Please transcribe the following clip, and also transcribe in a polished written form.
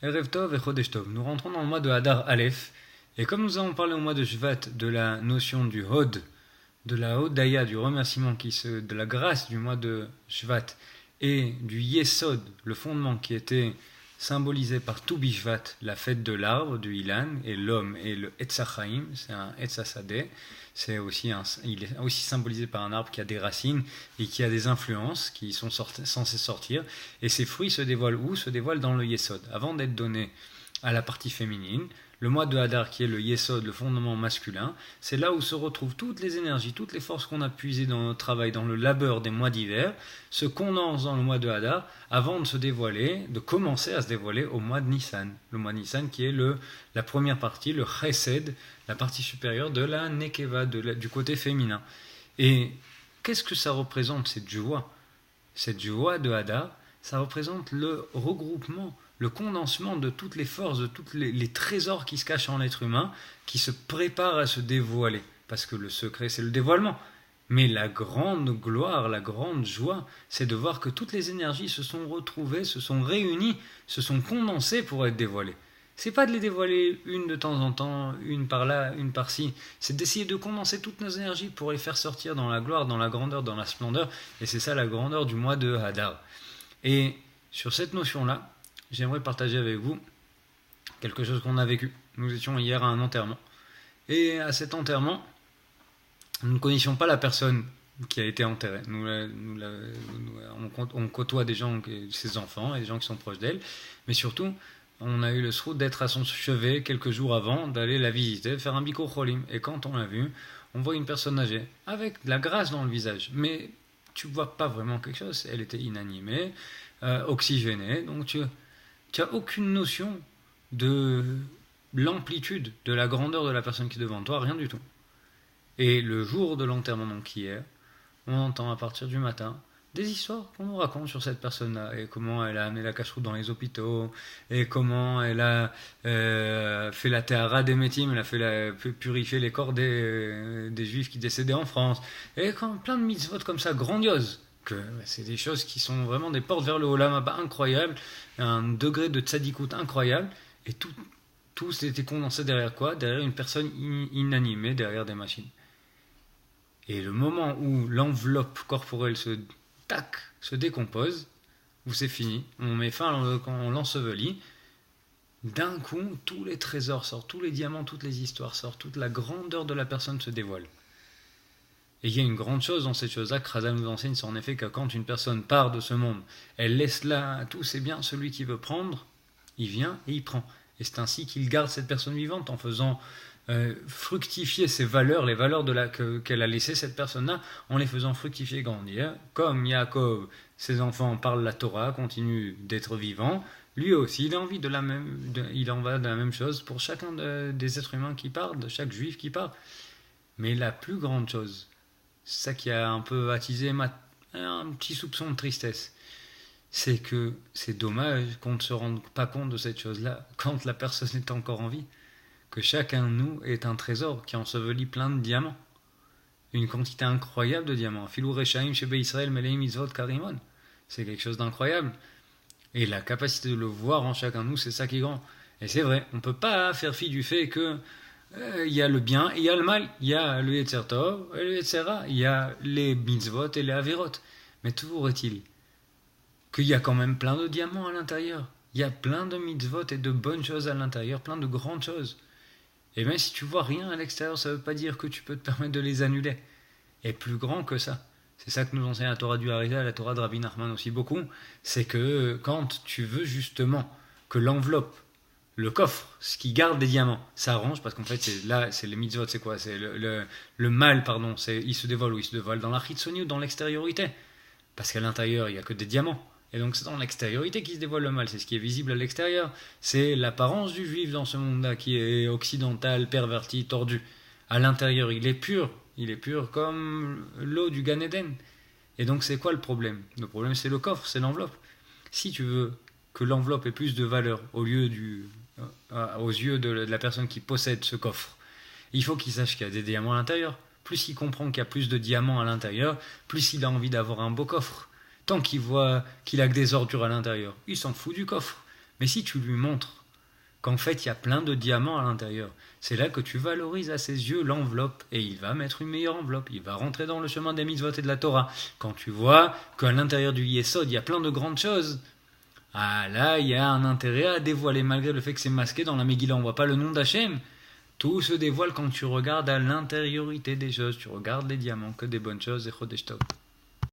Erev Tov et Chodesh Tov. Nous rentrons dans le mois de Hadar Aleph. Et comme nous avons parlé au mois de Shvat de la notion du Hod, de la Hodaya, du remerciement, de la grâce du mois de Shvat, et du Yesod, le fondement qui était symbolisé par tout Bishvat, la fête de l'arbre, du Ilan, et l'homme, et le Etzachaim, c'est un Etzasadeh, il est aussi symbolisé par un arbre qui a des racines et qui a des influences qui sont censées sortir. Et ces fruits se dévoilent où? Se dévoilent dans le Yesod. Avant d'être donnés à la partie féminine, le mois de Hadar, qui est le Yesod, le fondement masculin, c'est là où se retrouvent toutes les énergies, toutes les forces qu'on a puisées dans notre travail, dans le labeur des mois d'hiver, se condensent dans le mois de Hadar avant de se dévoiler, de commencer à se dévoiler au mois de Nissan. Le mois de Nissan qui est la première partie, le Chesed, la partie supérieure de la Nekeva, du côté féminin. Et qu'est-ce que ça représente, cette joie? Cette joie de Hadar, ça représente le regroupement, le condensement de toutes les forces, de tous les trésors qui se cachent en l'être humain, qui se préparent à se dévoiler. Parce que le secret, c'est le dévoilement. Mais la grande gloire, la grande joie, c'est de voir que toutes les énergies se sont retrouvées, se sont réunies, se sont condensées pour être dévoilées. C'est pas de les dévoiler une de temps en temps, une par là, une par ci. C'est d'essayer de condenser toutes nos énergies pour les faire sortir dans la gloire, dans la grandeur, dans la splendeur. Et c'est ça la grandeur du mois de Hadar. Et sur cette notion-là, j'aimerais partager avec vous quelque chose qu'on a vécu. Nous étions hier à un enterrement. Et à cet enterrement, nous ne connaissions pas la personne qui a été enterrée. On côtoie des gens, ses enfants et des gens qui sont proches d'elle. Mais surtout, on a eu le sroud d'être à son chevet quelques jours avant, d'aller la visiter, faire un bikur cholim. Et quand on l'a vue, on voit une personne âgée, avec de la grâce dans le visage. Mais tu ne vois pas vraiment quelque chose. Elle était inanimée, oxygénée. Donc tu n'as aucune notion de l'amplitude, de la grandeur de la personne qui est devant toi, rien du tout. Et le jour de l'enterrement, donc hier, on entend à partir du matin des histoires qu'on nous raconte sur cette personne-là, et comment elle a amené la cache-route dans les hôpitaux, et comment elle a fait la Tehara des Métim, elle a fait purifier les corps des juifs qui décédaient en France, et plein de mitzvot comme ça, grandioses. C'est des choses qui sont vraiment des portes vers le Olam Haba incroyables, un degré de tzadikout incroyable, et tout s'était condensé derrière quoi? Derrière une personne inanimée, derrière des machines. Et le moment où l'enveloppe corporelle se décompose, où c'est fini, on met fin, on l'ensevelit, d'un coup, tous les trésors sortent, tous les diamants, toutes les histoires sortent, toute la grandeur de la personne se dévoile. Et il y a une grande chose dans cette chose-là que Chazal nous enseigne, c'est en effet que quand une personne part de ce monde, elle laisse là tous ses biens, celui qui veut prendre, il vient et il prend. Et c'est ainsi qu'il garde cette personne vivante en faisant fructifier ses valeurs, les valeurs qu'elle a laissées cette personne-là, en les faisant fructifier et grandir. Comme Yaakov, ses enfants parlent la Torah, continuent d'être vivants, lui aussi il en va de la même chose pour chacun des êtres humains qui partent, de chaque juif qui part. Mais la plus grande chose, c'est ça qui a un peu attisé un petit soupçon de tristesse, c'est que c'est dommage qu'on ne se rende pas compte de cette chose-là quand la personne est encore en vie. Que chacun de nous est un trésor qui ensevelit plein de diamants. Une quantité incroyable de diamants. Filou Rechaim, Shebe Israël, Meleim, Mitzvot, Karimon. C'est quelque chose d'incroyable. Et la capacité de le voir en chacun de nous, c'est ça qui est grand. Et c'est vrai, on ne peut pas faire fi du fait que il y a le bien et il y a le mal. Il y a le Yetzer Tov et le Yetzer Ra. Il y a les Mitzvot et les Averot. Mais toujours est-il qu'il y a quand même plein de diamants à l'intérieur. Il y a plein de Mitzvot et de bonnes choses à l'intérieur, plein de grandes choses. Et même si tu vois rien à l'extérieur, ça ne veut pas dire que tu peux te permettre de les annuler. Et plus grand que ça. C'est ça que nous enseigne la Torah du Harizal, la Torah de Rabbi Nachman aussi beaucoup. C'est que quand tu veux justement que l'enveloppe, le coffre, ce qui garde des diamants, s'arrange, parce qu'en fait, c'est les mitzvot, c'est quoi? C'est le mal, pardon. Il se dévoile où? Il se dévoile dans la chitzoni ou dans l'extériorité. Parce qu'à l'intérieur, il n'y a que des diamants. Et donc c'est dans l'extériorité qui se dévoile le mal, c'est ce qui est visible à l'extérieur. C'est l'apparence du juif dans ce monde-là qui est occidental, perverti, tordu. À l'intérieur, il est pur comme l'eau du Gan Eden. Et donc c'est quoi le problème? Le problème c'est le coffre, c'est l'enveloppe. Si tu veux que l'enveloppe ait plus de valeur aux yeux de la personne qui possède ce coffre, il faut qu'il sache qu'il y a des diamants à l'intérieur. Plus il comprend qu'il y a plus de diamants à l'intérieur, plus il a envie d'avoir un beau coffre. Tant qu'il voit qu'il a que des ordures à l'intérieur, il s'en fout du coffre. Mais si tu lui montres qu'en fait il y a plein de diamants à l'intérieur, c'est là que tu valorises à ses yeux l'enveloppe et il va mettre une meilleure enveloppe, il va rentrer dans le chemin des mitzvot et de la Torah. Quand tu vois qu'à l'intérieur du Yesod il y a plein de grandes choses, ah là il y a un intérêt à dévoiler malgré le fait que c'est masqué dans la Megillah, on voit pas le nom d'Hachem. Tout se dévoile quand tu regardes à l'intériorité des choses, tu regardes les diamants, que des bonnes choses et Chodesh Tov.